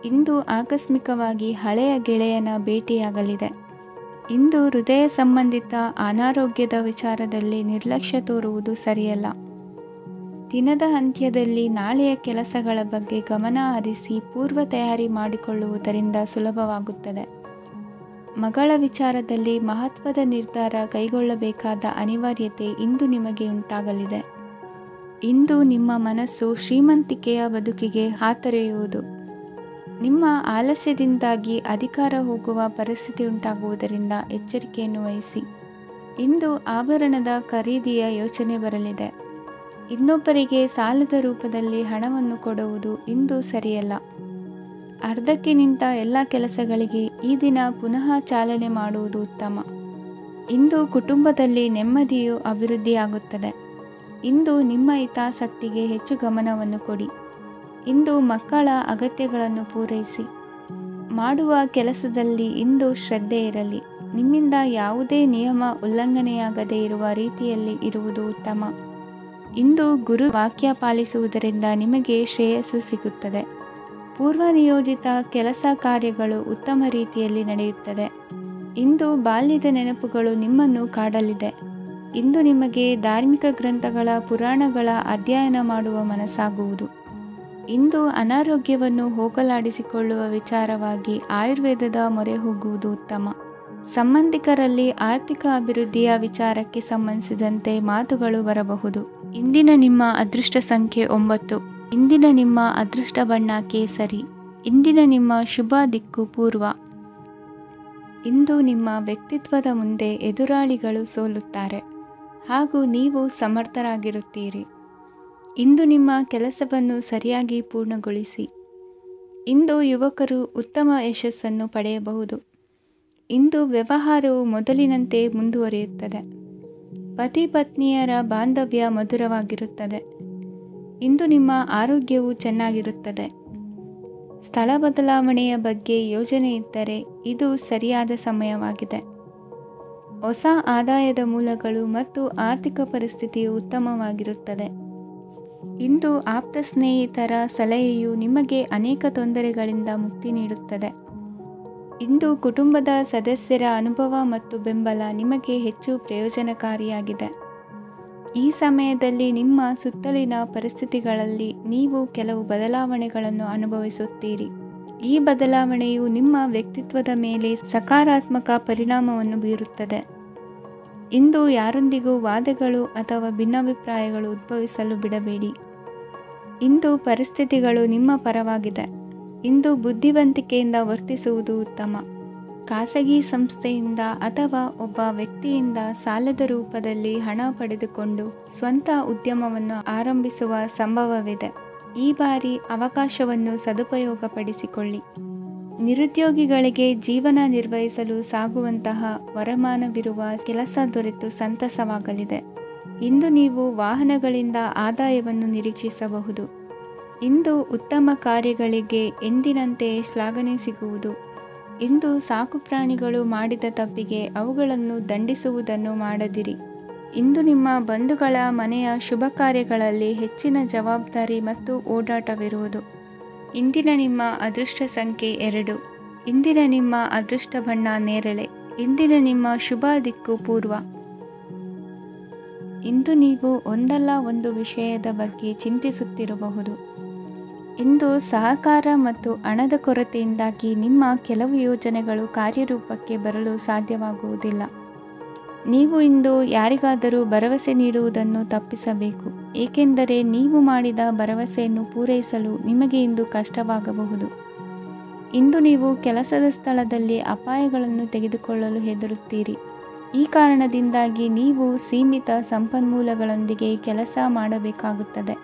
ಇಂದು ಆಕಸ್ಮಿಕವಾಗಿ ಹಳೆಯ ಗೆಳೆಯನ ಭೇಟಿಯಾಗಲಿದೆ. ಇಂದು ಹೃದಯ ಸಂಬಂಧಿತ ಅನಾರೋಗ್ಯದ ವಿಚಾರದಲ್ಲಿ ನಿರ್ಲಕ್ಷ್ಯ ತೋರುವುದು ಸರಿಯಲ್ಲ. ದಿನದ ಅಂತ್ಯದಲ್ಲಿ ನಾಳೆಯ ಕೆಲಸಗಳ ಬಗ್ಗೆ ಗಮನ ಹರಿಸಿ ಪೂರ್ವ ತಯಾರಿ ಮಾಡಿಕೊಳ್ಳುವುದರಿಂದ ಸುಲಭವಾಗುತ್ತದೆ. ಮಗಳ ವಿಚಾರದಲ್ಲಿ ಮಹತ್ವದ ನಿರ್ಧಾರ ಕೈಗೊಳ್ಳಬೇಕಾದ ಅನಿವಾರ್ಯತೆ ಇಂದು ನಿಮಗೆ ಉಂಟಾಗಲಿದೆ. ಇಂದು ನಿಮ್ಮ ಮನಸ್ಸು ಶ್ರೀಮಂತಿಕೆಯ ಬದುಕಿಗೆ ಹಾತೊರೆಯುವುದು. ನಿಮ್ಮ ಆಲಸ್ಯದಿಂದಾಗಿ ಅಧಿಕಾರ ಹೋಗುವ ಪರಿಸ್ಥಿತಿ ಉಂಟಾಗುವುದರಿಂದ ಎಚ್ಚರಿಕೆಯನ್ನು ವಹಿಸಿ. ಇಂದು ಆಭರಣದ ಖರೀದಿಯ ಯೋಚನೆ ಬರಲಿದೆ. ಇನ್ನೊಬ್ಬರಿಗೆ ಸಾಲದ ರೂಪದಲ್ಲಿ ಹಣವನ್ನು ಕೊಡುವುದು ಇಂದು ಸರಿಯಲ್ಲ. ಅರ್ಧಕ್ಕೆ ನಿಂತ ಎಲ್ಲ ಕೆಲಸಗಳಿಗೆ ಈ ದಿನ ಪುನಃ ಚಾಲನೆ ಮಾಡುವುದು ಉತ್ತಮ. ಇಂದು ಕುಟುಂಬದಲ್ಲಿ ನೆಮ್ಮದಿಯು ಅಭಿವೃದ್ಧಿಯಾಗುತ್ತದೆ. ಇಂದು ನಿಮ್ಮ ಹಿತಾಸಕ್ತಿಗೆ ಹೆಚ್ಚು ಗಮನವನ್ನು ಕೊಡಿ. ಇಂದು ಮಕ್ಕಳ ಅಗತ್ಯಗಳನ್ನು ಪೂರೈಸಿ. ಮಾಡುವ ಕೆಲಸದಲ್ಲಿ ಇಂದು ಶ್ರದ್ಧೆ ಇರಲಿ. ನಿಮ್ಮಿಂದ ಯಾವುದೇ ನಿಯಮ ಉಲ್ಲಂಘನೆಯಾಗದೇ ಇರುವ ರೀತಿಯಲ್ಲಿ ಇರುವುದು ಉತ್ತಮ. ಇಂದು ಗುರು ವಾಕ್ಯ ಪಾಲಿಸುವುದರಿಂದ ನಿಮಗೆ ಶ್ರೇಯಸ್ಸು ಸಿಗುತ್ತದೆ. ಪೂರ್ವ ನಿಯೋಜಿತ ಕೆಲಸ ಕಾರ್ಯಗಳು ಉತ್ತಮ ರೀತಿಯಲ್ಲಿ ನಡೆಯುತ್ತದೆ. ಇಂದು ಬಾಲ್ಯದ ನೆನಪುಗಳು ನಿಮ್ಮನ್ನು ಕಾಡಲಿದೆ. ಇಂದು ನಿಮಗೆ ಧಾರ್ಮಿಕ ಗ್ರಂಥಗಳ ಪುರಾಣಗಳ ಅಧ್ಯಯನ ಮಾಡುವ ಮನಸ್ಸಾಗುವುದು. ಇಂದು ಅನಾರೋಗ್ಯವನ್ನು ಹೋಗಲಾಡಿಸಿಕೊಳ್ಳುವ ವಿಚಾರವಾಗಿ ಆಯುರ್ವೇದದ ಮೊರೆ ಹೋಗುವುದು ಉತ್ತಮ. ಸಂಬಂಧಿಕರಲ್ಲಿ ಆರ್ಥಿಕ ಅಭಿವೃದ್ಧಿಯ ವಿಚಾರಕ್ಕೆ ಸಂಬಂಧಿಸಿದಂತೆ ಮಾತುಗಳು ಬರಬಹುದು. ಇಂದಿನ ನಿಮ್ಮ ಅದೃಷ್ಟ ಸಂಖ್ಯೆ 9. ಇಂದಿನ ನಿಮ್ಮ ಅದೃಷ್ಟ ಬಣ್ಣ ಕೇಸರಿ. ಇಂದಿನ ನಿಮ್ಮ ಶುಭ ದಿಕ್ಕು ಪೂರ್ವ. ಇಂದು ನಿಮ್ಮ ವ್ಯಕ್ತಿತ್ವದ ಮುಂದೆ ಎದುರಾಳಿಗಳು ಸೋಲುತ್ತಾರೆ ಹಾಗೂ ನೀವು ಸಮರ್ಥರಾಗಿರುತ್ತೀರಿ. ಇಂದು ನಿಮ್ಮ ಕೆಲಸವನ್ನು ಸರಿಯಾಗಿ ಪೂರ್ಣಗೊಳಿಸಿ. ಇಂದು ಯುವಕರು ಉತ್ತಮ ಯಶಸ್ಸನ್ನು ಪಡೆಯಬಹುದು. ಇಂದು ವ್ಯವಹಾರವು ಮೊದಲಿನಂತೆ ಮುಂದುವರಿಯುತ್ತದೆ. ಪತಿ ಪತ್ನಿಯರ ಬಾಂಧವ್ಯ ಮಧುರವಾಗಿರುತ್ತದೆ. ಇಂದು ನಿಮ್ಮ ಆರೋಗ್ಯವು ಚೆನ್ನಾಗಿರುತ್ತದೆ. ಸ್ಥಳ ಬದಲಾವಣೆಯ ಬಗ್ಗೆ ಯೋಜನೆ ಇದ್ದರೆ ಇದು ಸರಿಯಾದ ಸಮಯವಾಗಿದೆ. ಹೊಸ ಆದಾಯದ ಮೂಲಗಳು ಮತ್ತು ಆರ್ಥಿಕ ಪರಿಸ್ಥಿತಿಯು ಉತ್ತಮವಾಗಿರುತ್ತದೆ. ಇಂದು ಆಪ್ತ ಸ್ನೇಹಿತರ ಸಲಹೆಯು ನಿಮಗೆ ಅನೇಕ ತೊಂದರೆಗಳಿಂದ ಮುಕ್ತಿ ನೀಡುತ್ತದೆ. ಇಂದು ಕುಟುಂಬದ ಸದಸ್ಯರ ಅನುಭವ ಮತ್ತು ಬೆಂಬಲ ನಿಮಗೆ ಹೆಚ್ಚು ಪ್ರಯೋಜನಕಾರಿಯಾಗಿದೆ. ಈ ಸಮಯದಲ್ಲಿ ನಿಮ್ಮ ಸುತ್ತಲಿನ ಪರಿಸ್ಥಿತಿಗಳಲ್ಲಿ ನೀವು ಕೆಲವು ಬದಲಾವಣೆಗಳನ್ನು ಅನುಭವಿಸುತ್ತೀರಿ. ಈ ಬದಲಾವಣೆಯು ನಿಮ್ಮ ವ್ಯಕ್ತಿತ್ವದ ಮೇಲೆ ಸಕಾರಾತ್ಮಕ ಪರಿಣಾಮವನ್ನು ಬೀರುತ್ತದೆ. ಇಂದು ಯಾರೊಂದಿಗೂ ವಾದಗಳು ಅಥವಾ ಭಿನ್ನಾಭಿಪ್ರಾಯಗಳು ಉದ್ಭವಿಸಲು ಬಿಡಬೇಡಿ. ಇಂದು ಪರಿಸ್ಥಿತಿಗಳು ನಿಮ್ಮ ಪರವಾಗಿದೆ. ಇಂದು ಬುದ್ಧಿವಂತಿಕೆಯಿಂದ ವರ್ತಿಸುವುದು ಉತ್ತಮ. ಖಾಸಗಿ ಸಂಸ್ಥೆಯಿಂದ ಅಥವಾ ಒಬ್ಬ ವ್ಯಕ್ತಿಯಿಂದ ಸಾಲದ ರೂಪದಲ್ಲಿ ಹಣ ಪಡೆದುಕೊಂಡು ಸ್ವಂತ ಉದ್ಯಮವನ್ನು ಆರಂಭಿಸುವ ಸಂಭವವಿದೆ. ಈ ಬಾರಿ ಅವಕಾಶವನ್ನು ಸದುಪಯೋಗಪಡಿಸಿಕೊಳ್ಳಿ. ನಿರುದ್ಯೋಗಿಗಳಿಗೆ ಜೀವನ ನಿರ್ವಹಿಸಲು ಸಾಗುವಂತಹ ವರಮಾನವಿರುವ ಕೆಲಸ ದೊರೆತು ಸಂತಸವಾಗಲಿದೆ. ಇಂದು ನೀವು ವಾಹನಗಳಿಂದ ಆದಾಯವನ್ನು ನಿರೀಕ್ಷಿಸಬಹುದು. ಇಂದು ಉತ್ತಮ ಕಾರ್ಯಗಳಿಗೆ ಎಂದಿನಂತೆಯೇ ಶ್ಲಾಘನೆ ಸಿಗುವುದು. ಇಂದು ಸಾಕುಪ್ರಾಣಿಗಳು ಮಾಡಿದ ತಪ್ಪಿಗೆ ಅವುಗಳನ್ನು ದಂಡಿಸುವುದನ್ನು ಮಾಡದಿರಿ. ಇಂದು ನಿಮ್ಮ ಬಂಧುಗಳ ಮನೆಯ ಶುಭ ಕಾರ್ಯಗಳಲ್ಲಿ ಹೆಚ್ಚಿನ ಜವಾಬ್ದಾರಿ ಮತ್ತು ಓಡಾಟವಿರುವುದು. ಇಂದಿನ ನಿಮ್ಮ ಅದೃಷ್ಟ ಸಂಖ್ಯೆ 2. ಇಂದಿನ ನಿಮ್ಮ ಅದೃಷ್ಟ ಬಣ್ಣ ನೇರಳೆ. ಇಂದಿನ ನಿಮ್ಮ ಶುಭ ದಿಕ್ಕು ಪೂರ್ವ. ಇಂದು ನೀವು ಒಂದಲ್ಲ ಒಂದು ವಿಷಯದ ಬಗ್ಗೆ ಚಿಂತಿಸುತ್ತಿರಬಹುದು. ಇಂದು ಸಹಕಾರ ಮತ್ತು ಹಣದ ಕೊರತೆಯಿಂದಾಗಿ ನಿಮ್ಮ ಕೆಲವು ಯೋಜನೆಗಳು ಕಾರ್ಯರೂಪಕ್ಕೆ ಬರಲು ಸಾಧ್ಯವಾಗುವುದಿಲ್ಲ. ನೀವು ಇಂದು ಯಾರಿಗಾದರೂ ಭರವಸೆ ನೀಡುವುದನ್ನು ತಪ್ಪಿಸಬೇಕು, ಏಕೆಂದರೆ ನೀವು ಮಾಡಿದ ಭರವಸೆಯನ್ನು ಪೂರೈಸಲು ನಿಮಗೆ ಇಂದು ಕಷ್ಟವಾಗಬಹುದು. ಇಂದು ನೀವು ಕೆಲಸದ ಸ್ಥಳದಲ್ಲಿ ಅಪಾಯಗಳನ್ನು ತೆಗೆದುಕೊಳ್ಳಲು ಹೆದರುತ್ತೀರಿ. ಈ ಕಾರಣದಿಂದಾಗಿ ನೀವು ಸೀಮಿತ ಸಂಪನ್ಮೂಲಗಳೊಂದಿಗೆ ಕೆಲಸ ಮಾಡಬೇಕಾಗುತ್ತದೆ.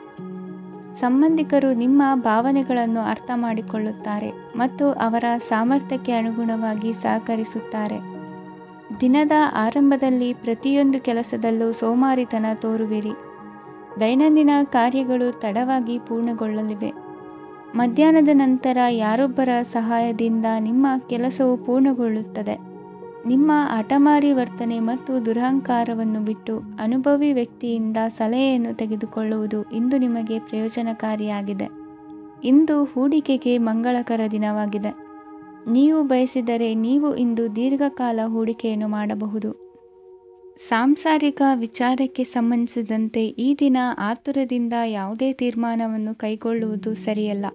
ಸಂಬಂಧಿಕರು ನಿಮ್ಮ ಭಾವನೆಗಳನ್ನು ಅರ್ಥ ಮಾಡಿಕೊಳ್ಳುತ್ತಾರೆ ಮತ್ತು ಅವರ ಸಾಮರ್ಥ್ಯಕ್ಕೆ ಅನುಗುಣವಾಗಿ ಸಹಕರಿಸುತ್ತಾರೆ. ದಿನದ ಆರಂಭದಲ್ಲಿ ಪ್ರತಿಯೊಂದು ಕೆಲಸದಲ್ಲೂ ಸೋಮಾರಿತನ ತೋರುವಿರಿ. ದೈನಂದಿನ ಕಾರ್ಯಗಳು ತಡವಾಗಿ ಪೂರ್ಣಗೊಳ್ಳಲಿವೆ. ಮಧ್ಯಾಹ್ನದ ನಂತರ ಯಾರೊಬ್ಬರ ಸಹಾಯದಿಂದ ನಿಮ್ಮ ಕೆಲಸವು ಪೂರ್ಣಗೊಳ್ಳುತ್ತದೆ. ನಿಮ್ಮ ಹಠಮಾರಿ ವರ್ತನೆ ಮತ್ತು ದುರಹಂಕಾರವನ್ನು ಬಿಟ್ಟು ಅನುಭವಿ ವ್ಯಕ್ತಿಯಿಂದ ಸಲಹೆಯನ್ನು ತೆಗೆದುಕೊಳ್ಳುವುದು ಇಂದು ನಿಮಗೆ ಪ್ರಯೋಜನಕಾರಿಯಾಗಿದೆ. ಇಂದು ಹೂಡಿಕೆಗೆ ಮಂಗಳಕರ ದಿನವಾಗಿದೆ. ನೀವು ಬಯಸಿದರೆ ನೀವು ಇಂದು ದೀರ್ಘಕಾಲ ಹೂಡಿಕೆಯನ್ನು ಮಾಡಬಹುದು. ಸಾಂಸಾರಿಕ ವಿಚಾರಕ್ಕೆ ಸಂಬಂಧಿಸಿದಂತೆ ಈ ದಿನ ಆತುರದಿಂದ ಯಾವುದೇ ತೀರ್ಮಾನವನ್ನು ಕೈಗೊಳ್ಳುವುದು ಸರಿಯಲ್ಲ.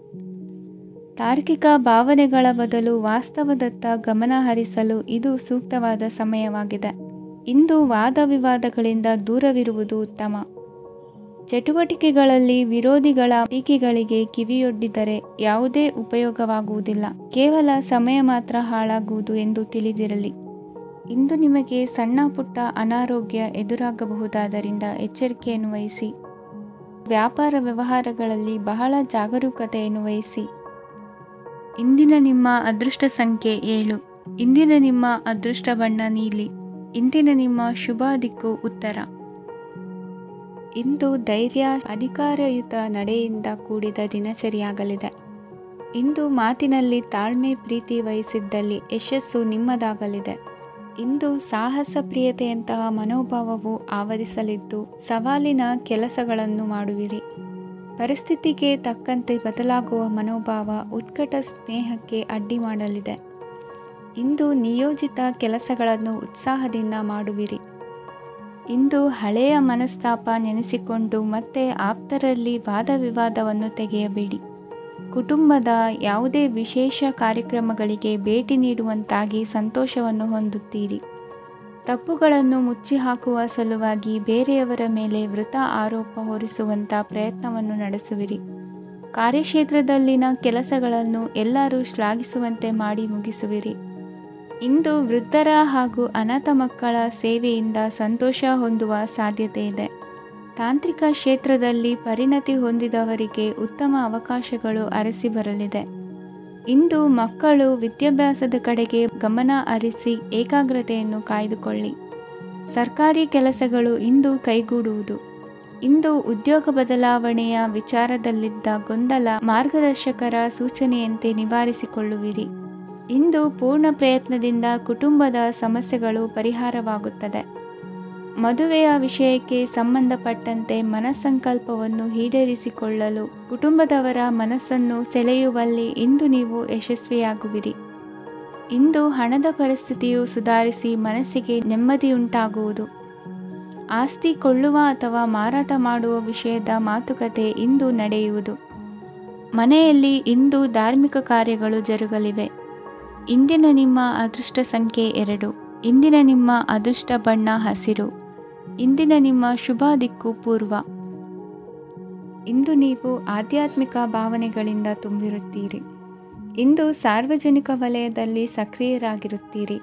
ತಾರ್ಕಿಕ ಭಾವನೆಗಳ ಬದಲು ವಾಸ್ತವದತ್ತ ಗಮನ ಹರಿಸಲು ಇದು ಸೂಕ್ತವಾದ ಸಮಯವಾಗಿದೆ. ಇಂದು ವಾದ ವಿವಾದಗಳಿಂದ ದೂರವಿರುವುದು ಉತ್ತಮ. ಚಟುವಟಿಕೆಗಳಲ್ಲಿ ವಿರೋಧಿಗಳ ಟೀಕೆಗಳಿಗೆ ಕಿವಿಯೊಡ್ಡಿದರೆ ಯಾವುದೇ ಉಪಯೋಗವಾಗುವುದಿಲ್ಲ, ಕೇವಲ ಸಮಯ ಮಾತ್ರ ಹಾಳಾಗುವುದು ಎಂದು ತಿಳಿದಿರಲಿ. ಇಂದು ನಿಮಗೆ ಸಣ್ಣ ಪುಟ್ಟ ಅನಾರೋಗ್ಯ ಎದುರಾಗಬಹುದಾದ್ದರಿಂದ ಎಚ್ಚರಿಕೆಯನ್ನು ವಹಿಸಿ. ವ್ಯಾಪಾರ ವ್ಯವಹಾರಗಳಲ್ಲಿ ಬಹಳ ಜಾಗರೂಕತೆಯನ್ನು ವಹಿಸಿ. ಇಂದಿನ ನಿಮ್ಮ ಅದೃಷ್ಟ ಸಂಖ್ಯೆ 7. ಇಂದಿನ ನಿಮ್ಮ ಅದೃಷ್ಟ ಬಣ್ಣ ನೀಲಿ. ಇಂದಿನ ನಿಮ್ಮ ಶುಭ ದಿಕ್ಕು ಉತ್ತರ. ಇಂದು ಧೈರ್ಯ, ಅಧಿಕಾರಯುತ ನಡೆಯಿಂದ ಕೂಡಿದ ದಿನಚರಿಯಾಗಲಿದೆ. ಇಂದು ಮಾತಿನಲ್ಲಿ ತಾಳ್ಮೆ, ಪ್ರೀತಿ ವಹಿಸಿದ್ದಲ್ಲಿ ಯಶಸ್ಸು ನಿಮ್ಮದಾಗಲಿದೆ. ಇಂದು ಸಾಹಸ ಪ್ರಿಯತೆಯಂತಹ ಮನೋಭಾವವು ಆವರಿಸಲಿದ್ದು ಸವಾಲಿನ ಕೆಲಸಗಳನ್ನು ಮಾಡುವಿರಿ. ಪರಿಸ್ಥಿತಿಗೆ ತಕ್ಕಂತೆ ಬದಲಾಗುವ ಮನೋಭಾವ ಉತ್ಕಟ ಸ್ನೇಹಕ್ಕೆ ಅಡ್ಡಿ ಮಾಡಲಿದೆ. ಇಂದು ನಿಯೋಜಿತ ಕೆಲಸಗಳನ್ನು ಉತ್ಸಾಹದಿಂದ ಮಾಡುವಿರಿ. ಇಂದು ಹಳೆಯ ಮನಸ್ತಾಪ ನೆನೆಸಿಕೊಂಡು ಮತ್ತೆ ಆಪ್ತರಲ್ಲಿ ವಾದ ವಿವಾದವನ್ನು ತೆಗೆಯಬೇಡಿ. ಕುಟುಂಬದ ಯಾವುದೇ ವಿಶೇಷ ಕಾರ್ಯಕ್ರಮಗಳಿಗೆ ಭೇಟಿ ನೀಡುವಂತಾಗಿ ಸಂತೋಷವನ್ನು ಹೊಂದುತ್ತೀರಿ. ತಪ್ಪುಗಳನ್ನು ಮುಚ್ಚಿಹಾಕುವ ಸಲುವಾಗಿ ಬೇರೆಯವರ ಮೇಲೆ ವೃಥಾ ಆರೋಪ ಹೊರಿಸುವಂಥ ಪ್ರಯತ್ನವನ್ನು ನಡೆಸುವಿರಿ. ಕಾರ್ಯಕ್ಷೇತ್ರದಲ್ಲಿನ ಕೆಲಸಗಳನ್ನು ಎಲ್ಲರೂ ಶ್ಲಾಘಿಸುವಂತೆ ಮಾಡಿ ಮುಗಿಸುವಿರಿ. ಇಂದು ವೃದ್ಧರ ಹಾಗೂ ಅನಾಥ ಮಕ್ಕಳ ಸೇವೆಯಿಂದ ಸಂತೋಷ ಹೊಂದುವ ಸಾಧ್ಯತೆ ಇದೆ. ತಾಂತ್ರಿಕ ಕ್ಷೇತ್ರದಲ್ಲಿ ಪರಿಣತಿ ಹೊಂದಿದವರಿಗೆ ಉತ್ತಮ ಅವಕಾಶಗಳು ಅರಸಿ ಬರಲಿದೆ. ಇಂದು ಮಕ್ಕಳು ವಿದ್ಯಾಭ್ಯಾಸದ ಕಡೆಗೆ ಗಮನ ಹರಿಸಿ ಏಕಾಗ್ರತೆಯನ್ನು ಕಾಯ್ದುಕೊಳ್ಳಿ. ಸರ್ಕಾರಿ ಕೆಲಸಗಳು ಇಂದು ಕೈಗೂಡುವುದು. ಇಂದು ಉದ್ಯೋಗ ಬದಲಾವಣೆಯ ವಿಚಾರದಲ್ಲಿದ್ದ ಗೊಂದಲ ಮಾರ್ಗದರ್ಶಕರ ಸೂಚನೆಯಂತೆ ನಿವಾರಿಸಿಕೊಳ್ಳುವಿರಿ. ಇಂದು ಪೂರ್ಣ ಪ್ರಯತ್ನದಿಂದ ಕುಟುಂಬದ ಸಮಸ್ಯೆಗಳು ಪರಿಹಾರವಾಗುತ್ತದೆ. ಮದುವೆಯ ವಿಷಯಕ್ಕೆ ಸಂಬಂಧಪಟ್ಟಂತೆ ಮನಸ್ಸಂಕಲ್ಪವನ್ನು ಈಡೇರಿಸಿಕೊಳ್ಳಲು ಕುಟುಂಬದವರ ಮನಸ್ಸನ್ನು ಸೆಳೆಯುವಲ್ಲಿ ಇಂದು ನೀವು ಯಶಸ್ವಿಯಾಗುವಿರಿ. ಇಂದು ಹಣದ ಪರಿಸ್ಥಿತಿಯು ಸುಧಾರಿಸಿ ಮನಸ್ಸಿಗೆ ನೆಮ್ಮದಿಯುಂಟಾಗುವುದು. ಆಸ್ತಿ ಕೊಳ್ಳುವ ಅಥವಾ ಮಾರಾಟ ಮಾಡುವ ವಿಷಯದ ಮಾತುಕತೆ ಇಂದು ನಡೆಯುವುದು. ಮನೆಯಲ್ಲಿ ಇಂದು ಧಾರ್ಮಿಕ ಕಾರ್ಯಗಳು ಜರುಗಲಿವೆ. ಇಂದಿನ ನಿಮ್ಮ ಅದೃಷ್ಟ ಸಂಖ್ಯೆ 2. ಇಂದಿನ ನಿಮ್ಮ ಅದೃಷ್ಟ ಬಣ್ಣ ಹಸಿರು. ಇಂದಿನ ನಿಮ್ಮ ಶುಭ ದಿಕ್ಕು ಪೂರ್ವ. ಇಂದು ನೀವು ಆಧ್ಯಾತ್ಮಿಕ ಭಾವನೆಗಳಿಂದ ತುಂಬಿರುತ್ತೀರಿ. ಇಂದು ಸಾರ್ವಜನಿಕ ವಲಯದಲ್ಲಿ ಸಕ್ರಿಯರಾಗಿರುತ್ತೀರಿ.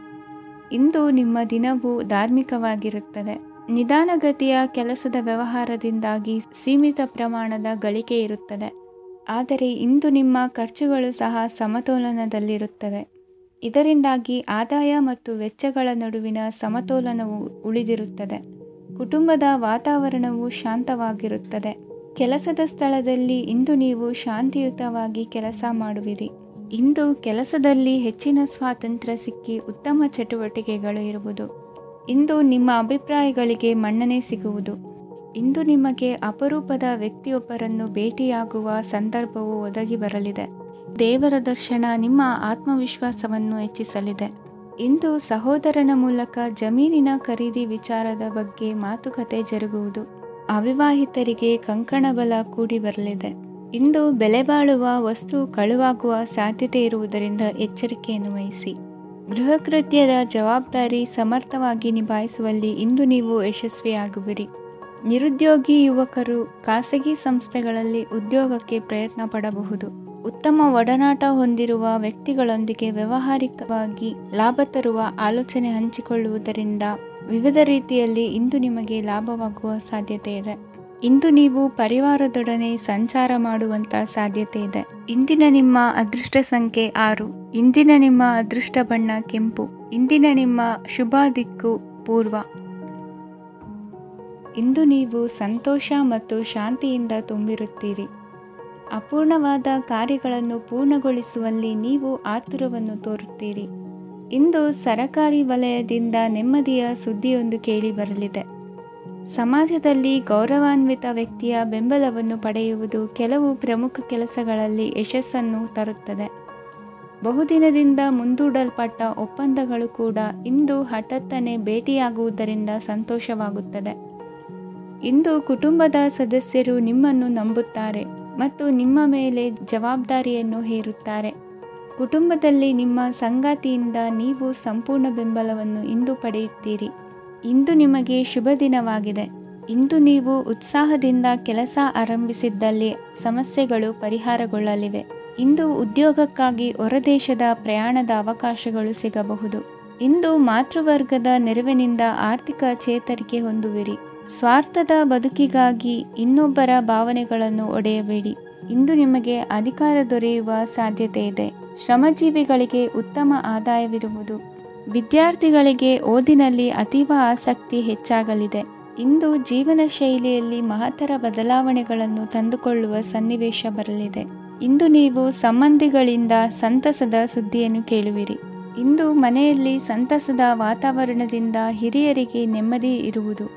ಇಂದು ನಿಮ್ಮ ದಿನವು ಧಾರ್ಮಿಕವಾಗಿರುತ್ತದೆ. ನಿಧಾನಗತಿಯ ಕೆಲಸದ ವ್ಯವಹಾರದಿಂದಾಗಿ ಸೀಮಿತ ಪ್ರಮಾಣದ ಗಳಿಕೆ ಇರುತ್ತದೆ. ಆದರೆ ಇಂದು ನಿಮ್ಮ ಖರ್ಚುಗಳು ಸಹ ಸಮತೋಲನದಲ್ಲಿರುತ್ತವೆ. ಇದರಿಂದಾಗಿ ಆದಾಯ ಮತ್ತು ವೆಚ್ಚಗಳ ನಡುವಿನ ಸಮತೋಲನವು ಉಳಿದಿರುತ್ತದೆ. ಕುಟುಂಬದ ವಾತಾವರಣವು ಶಾಂತವಾಗಿರುತ್ತದೆ. ಕೆಲಸದ ಸ್ಥಳದಲ್ಲಿ ಇಂದು ನೀವು ಶಾಂತಿಯುತವಾಗಿ ಕೆಲಸ ಮಾಡುವಿರಿ. ಇಂದು ಕೆಲಸದಲ್ಲಿ ಹೆಚ್ಚಿನ ಸ್ವಾತಂತ್ರ್ಯ ಸಿಕ್ಕಿ ಉತ್ತಮ ಚಟುವಟಿಕೆಗಳು ಇರುವುದು. ಇಂದು ನಿಮ್ಮ ಅಭಿಪ್ರಾಯಗಳಿಗೆ ಮನ್ನಣೆ ಸಿಗುವುದು. ಇಂದು ನಿಮಗೆ ಅಪರೂಪದ ವ್ಯಕ್ತಿಯೊಬ್ಬರನ್ನು ಭೇಟಿಯಾಗುವ ಸಂದರ್ಭವು ಒದಗಿ ಬರಲಿದೆ. ದೇವರ ದರ್ಶನ ನಿಮ್ಮ ಆತ್ಮವಿಶ್ವಾಸವನ್ನು ಹೆಚ್ಚಿಸಲಿದೆ. ಇಂದು ಸಹೋದರನ ಮೂಲಕ ಜಮೀನಿನ ಖರೀದಿ ವಿಚಾರದ ಬಗ್ಗೆ ಮಾತುಕತೆ ಜರುಗುವುದು. ಅವಿವಾಹಿತರಿಗೆ ಕಂಕಣ ಬಲ ಕೂಡಿ ಬರಲಿದೆ. ಇಂದು ಬೆಲೆ ಬಾಳುವ ವಸ್ತು ಕಳುವಾಗುವ ಸಾಧ್ಯತೆ ಇರುವುದರಿಂದ ಎಚ್ಚರಿಕೆಯನ್ನು ವಹಿಸಿ. ಗೃಹ ಕೃತ್ಯದ ಜವಾಬ್ದಾರಿ ಸಮರ್ಥವಾಗಿ ನಿಭಾಯಿಸುವಲ್ಲಿ ಇಂದು ನೀವು ಯಶಸ್ವಿಯಾಗುವಿರಿ. ನಿರುದ್ಯೋಗಿ ಯುವಕರು ಖಾಸಗಿ ಸಂಸ್ಥೆಗಳಲ್ಲಿ ಉದ್ಯೋಗಕ್ಕೆ ಪ್ರಯತ್ನ ಪಡಬಹುದು. ಉತ್ತಮ ಒಡನಾಟ ಹೊಂದಿರುವ ವ್ಯಕ್ತಿಗಳೊಂದಿಗೆ ವ್ಯಾವಹಾರಿಕವಾಗಿ ಲಾಭ ತರುವ ಆಲೋಚನೆ ಹಂಚಿಕೊಳ್ಳುವುದರಿಂದ ವಿವಿಧ ರೀತಿಯಲ್ಲಿ ಇಂದು ನಿಮಗೆ ಲಾಭವಾಗುವ ಸಾಧ್ಯತೆ ಇದೆ. ಇಂದು ನೀವು ಪರಿವಾರದೊಡನೆ ಸಂಚಾರ ಮಾಡುವಂಥ ಸಾಧ್ಯತೆ ಇದೆ. ಇಂದಿನ ನಿಮ್ಮ ಅದೃಷ್ಟ ಸಂಖ್ಯೆ 6. ಇಂದಿನ ನಿಮ್ಮ ಅದೃಷ್ಟ ಬಣ್ಣ ಕೆಂಪು. ಇಂದಿನ ನಿಮ್ಮ ಶುಭ ದಿಕ್ಕು ಪೂರ್ವ. ಇಂದು ನೀವು ಸಂತೋಷ ಮತ್ತು ಶಾಂತಿಯಿಂದ ತುಂಬಿರುತ್ತೀರಿ. ಅಪೂರ್ಣವಾದ ಕಾರ್ಯಗಳನ್ನು ಪೂರ್ಣಗೊಳಿಸುವಲ್ಲಿ ನೀವು ಆತುರವನ್ನು ತೋರುತ್ತೀರಿ. ಇಂದು ಸರಕಾರಿ ವಲಯದಿಂದ ನೆಮ್ಮದಿಯ ಸುದ್ದಿಯೊಂದು ಕೇಳಿ ಬರಲಿದೆ. ಸಮಾಜದಲ್ಲಿ ಗೌರವಾನ್ವಿತ ವ್ಯಕ್ತಿಯ ಬೆಂಬಲವನ್ನು ಪಡೆಯುವುದು ಕೆಲವು ಪ್ರಮುಖ ಕೆಲಸಗಳಲ್ಲಿ ಯಶಸ್ಸನ್ನು ತರುತ್ತದೆ. ಬಹುದಿನದಿಂದ ಮುಂದೂಡಲ್ಪಟ್ಟ ಒಪ್ಪಂದಗಳು ಕೂಡ ಇಂದು ಹಠಾತ್ತನೆ ಭೇಟಿಯಾಗುವುದರಿಂದ ಸಂತೋಷವಾಗುತ್ತದೆ. ಇಂದು ಕುಟುಂಬದ ಸದಸ್ಯರು ನಿಮ್ಮನ್ನು ನಂಬುತ್ತಾರೆ ಮತ್ತು ನಿಮ್ಮ ಮೇಲೆ ಜವಾಬ್ದಾರಿಯನ್ನು ಹೇರುತ್ತಾರೆ. ಕುಟುಂಬದಲ್ಲಿ ನಿಮ್ಮ ಸಂಗಾತಿಯಿಂದ ನೀವು ಸಂಪೂರ್ಣ ಬೆಂಬಲವನ್ನು ಇಂದು ಪಡೆಯುತ್ತೀರಿ. ಇಂದು ನಿಮಗೆ ಶುಭ ದಿನವಾಗಿದೆ. ಇಂದು ನೀವು ಉತ್ಸಾಹದಿಂದ ಕೆಲಸ ಆರಂಭಿಸಿದ್ದಲ್ಲಿ ಸಮಸ್ಯೆಗಳು ಪರಿಹಾರಗೊಳ್ಳಲಿವೆ. ಇಂದು ಉದ್ಯೋಗಕ್ಕಾಗಿ ಹೊರದೇಶದ ಪ್ರಯಾಣದ ಅವಕಾಶಗಳು ಸಿಗಬಹುದು. ಇಂದು ಮಾತೃವರ್ಗದ ನೆರವಿನಿಂದ ಆರ್ಥಿಕ ಚೇತರಿಕೆ ಹೊಂದುವಿರಿ. ಸ್ವಾರ್ಥದ ಬದುಕಿಗಾಗಿ ಇನ್ನೊಬ್ಬರ ಭಾವನೆಗಳನ್ನು ಒಡೆಯಬೇಡಿ. ಇಂದು ನಿಮಗೆ ಅಧಿಕಾರ ದೊರೆಯುವ ಸಾಧ್ಯತೆ ಇದೆ. ಶ್ರಮಜೀವಿಗಳಿಗೆ ಉತ್ತಮ ಆದಾಯವಿರುವುದು. ವಿದ್ಯಾರ್ಥಿಗಳಿಗೆ ಓದಿನಲ್ಲಿ ಅತೀವ ಆಸಕ್ತಿ ಹೆಚ್ಚಾಗಲಿದೆ. ಇಂದು ಜೀವನ ಶೈಲಿಯಲ್ಲಿ ಮಹತ್ತರ ಬದಲಾವಣೆಗಳನ್ನು ತಂದುಕೊಳ್ಳುವ ಸನ್ನಿವೇಶ ಬರಲಿದೆ. ಇಂದು ನೀವು ಸಂಬಂಧಿಗಳಿಂದ ಸಂತಸದ ಸುದ್ದಿಯನ್ನು ಕೇಳುವಿರಿ. ಇಂದು ಮನೆಯಲ್ಲಿ ಸಂತಸದ ವಾತಾವರಣದಿಂದ ಹಿರಿಯರಿಗೆ ನೆಮ್ಮದಿ ಇರುವುದು.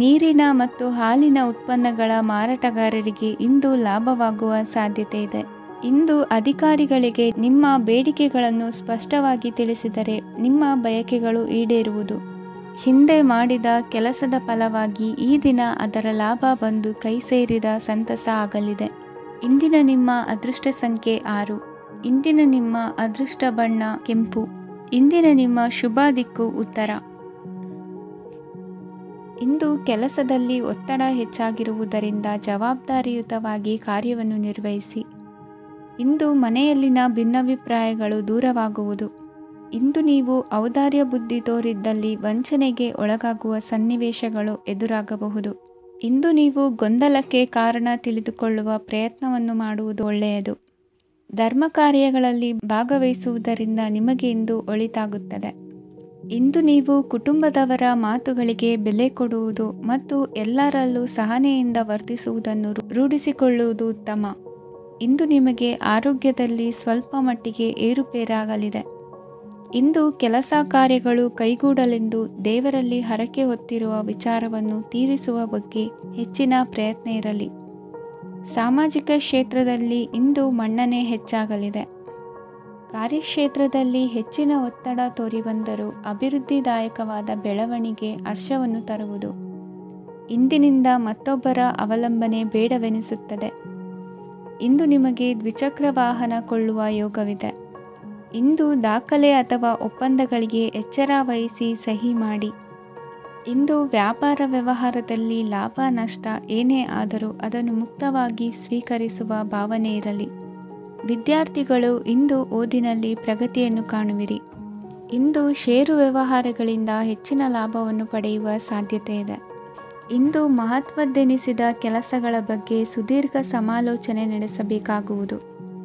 ನೀರಿನ ಮತ್ತು ಹಾಲಿನ ಉತ್ಪನ್ನಗಳ ಮಾರಾಟಗಾರರಿಗೆ ಇಂದು ಲಾಭವಾಗುವ ಸಾಧ್ಯತೆ ಇದೆ. ಇಂದು ಅಧಿಕಾರಿಗಳಿಗೆ ನಿಮ್ಮ ಬೇಡಿಕೆಗಳನ್ನು ಸ್ಪಷ್ಟವಾಗಿ ತಿಳಿಸಿದರೆ ನಿಮ್ಮ ಬಯಕೆಗಳು ಈಡೇರುವುದು. ಹಿಂದೆ ಮಾಡಿದ ಕೆಲಸದ ಫಲವಾಗಿ ಈ ದಿನ ಅದರ ಲಾಭ ಬಂದು ಕೈ ಸೇರಿದ ಸಂತಸ ಆಗಲಿದೆ. ಇಂದಿನ ನಿಮ್ಮ ಅದೃಷ್ಟ ಸಂಖ್ಯೆ 6. ಇಂದಿನ ನಿಮ್ಮ ಅದೃಷ್ಟ ಬಣ್ಣ ಕೆಂಪು. ಇಂದಿನ ನಿಮ್ಮ ಶುಭ ದಿಕ್ಕು ಉತ್ತರ. ಇಂದು ಕೆಲಸದಲ್ಲಿ ಒತ್ತಡ ಹೆಚ್ಚಾಗಿರುವುದರಿಂದ ಜವಾಬ್ದಾರಿಯುತವಾಗಿ ಕಾರ್ಯವನ್ನು ನಿರ್ವಹಿಸಿ. ಇಂದು ಮನೆಯಲ್ಲಿನ ಭಿನ್ನಾಭಿಪ್ರಾಯಗಳು ದೂರವಾಗುವುದು. ಇಂದು ನೀವು ಔದಾರ್ಯ ಬುದ್ಧಿ ತೋರಿದ್ದಲ್ಲಿ ವಂಚನೆಗೆ ಒಳಗಾಗುವ ಸನ್ನಿವೇಶಗಳು ಎದುರಾಗಬಹುದು. ಇಂದು ನೀವು ಗೊಂದಲಕ್ಕೆ ಕಾರಣ ತಿಳಿದುಕೊಳ್ಳುವ ಪ್ರಯತ್ನವನ್ನು ಮಾಡುವುದು ಒಳ್ಳೆಯದು. ಧರ್ಮ ಕಾರ್ಯಗಳಲ್ಲಿ ಭಾಗವಹಿಸುವುದರಿಂದ ನಿಮಗೆ ಇಂದು ಒಳಿತಾಗುತ್ತದೆ. ಇಂದು ನೀವು ಕುಟುಂಬದವರ ಮಾತುಗಳಿಗೆ ಬೆಲೆ ಕೊಡುವುದು ಮತ್ತು ಎಲ್ಲರಲ್ಲೂ ಸಹನೆಯಿಂದ ವರ್ತಿಸುವುದನ್ನು ರೂಢಿಸಿಕೊಳ್ಳುವುದು ಉತ್ತಮ. ಇಂದು ನಿಮಗೆ ಆರೋಗ್ಯದಲ್ಲಿ ಸ್ವಲ್ಪ ಮಟ್ಟಿಗೆ ಏರುಪೇರಾಗಲಿದೆ. ಇಂದು ಕೆಲಸ ಕಾರ್ಯಗಳು ಕೈಗೂಡಲೆಂದು ದೇವರಲ್ಲಿ ಹರಕೆ ಹೊತ್ತಿರುವ ವಿಚಾರವನ್ನು ತೀರಿಸುವ ಬಗ್ಗೆ ಹೆಚ್ಚಿನ ಪ್ರಯತ್ನ ಇರಲಿ. ಸಾಮಾಜಿಕ ಕ್ಷೇತ್ರದಲ್ಲಿ ಇಂದು ಮನ್ನಣೆ ಹೆಚ್ಚಾಗಲಿದೆ. ಕಾರ್ಯಕ್ಷೇತ್ರದಲ್ಲಿ ಹೆಚ್ಚಿನ ಒತ್ತಡ ತೋರಿಬಂದರೂ ಅಭಿವೃದ್ಧಿದಾಯಕವಾದ ಬೆಳವಣಿಗೆ ಹರ್ಷವನ್ನು ತರುವುದು. ಇಂದಿನಿಂದ ಮತ್ತೊಬ್ಬರ ಅವಲಂಬನೆ ಬೇಡವೆನಿಸುತ್ತದೆ. ಇಂದು ನಿಮಗೆ ದ್ವಿಚಕ್ರ ವಾಹನ ಕೊಳ್ಳುವ ಯೋಗವಿದೆ. ಇಂದು ದಾಖಲೆ ಅಥವಾ ಒಪ್ಪಂದಗಳಿಗೆ ಎಚ್ಚರ ವಹಿಸಿ ಸಹಿ ಮಾಡಿ. ಇಂದು ವ್ಯಾಪಾರ ವ್ಯವಹಾರದಲ್ಲಿ ಲಾಭ ನಷ್ಟ ಏನೇ ಆದರೂ ಅದನ್ನು ಮುಕ್ತವಾಗಿ ಸ್ವೀಕರಿಸುವ ಭಾವನೆ ಇರಲಿ. ವಿದ್ಯಾರ್ಥಿಗಳು ಇಂದು ಓದಿನಲ್ಲಿ ಪ್ರಗತಿಯನ್ನು ಕಾಣುವಿರಿ. ಇಂದು ಷೇರು ವ್ಯವಹಾರಗಳಿಂದ ಹೆಚ್ಚಿನ ಲಾಭವನ್ನು ಪಡೆಯುವ ಸಾಧ್ಯತೆ ಇದೆ. ಇಂದು ಮಹತ್ವದ್ದೆನಿಸಿದ ಕೆಲಸಗಳ ಬಗ್ಗೆ ಸುದೀರ್ಘ ಸಮಾಲೋಚನೆ ನಡೆಸಬೇಕಾಗುವುದು.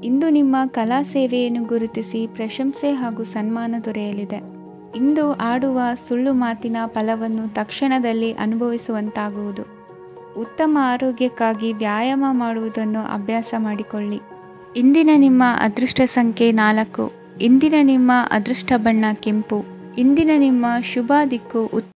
ಇಂದು ನಿಮ್ಮ ಕಲಾ ಸೇವೆಯನ್ನು ಗುರುತಿಸಿ ಪ್ರಶಂಸೆ ಹಾಗೂ ಸನ್ಮಾನ ದೊರೆಯಲಿದೆ. ಇಂದು ಆಡುವ ಸುಳ್ಳು ಮಾತಿನ ಫಲವನ್ನು ತಕ್ಷಣದಲ್ಲಿ ಅನುಭವಿಸುವಂತಾಗುವುದು. ಉತ್ತಮ ಆರೋಗ್ಯಕ್ಕಾಗಿ ವ್ಯಾಯಾಮ ಮಾಡುವುದನ್ನು ಅಭ್ಯಾಸ ಮಾಡಿಕೊಳ್ಳಿ. ಇಂದಿನ ನಿಮ್ಮ ಅದೃಷ್ಟ ಸಂಖ್ಯೆ 4. ಇಂದಿನ ನಿಮ್ಮ ಅದೃಷ್ಟ ಬಣ್ಣ ಕೆಂಪು. ಇಂದಿನ ನಿಮ್ಮ ಶುಭ ದಿಕ್ಕು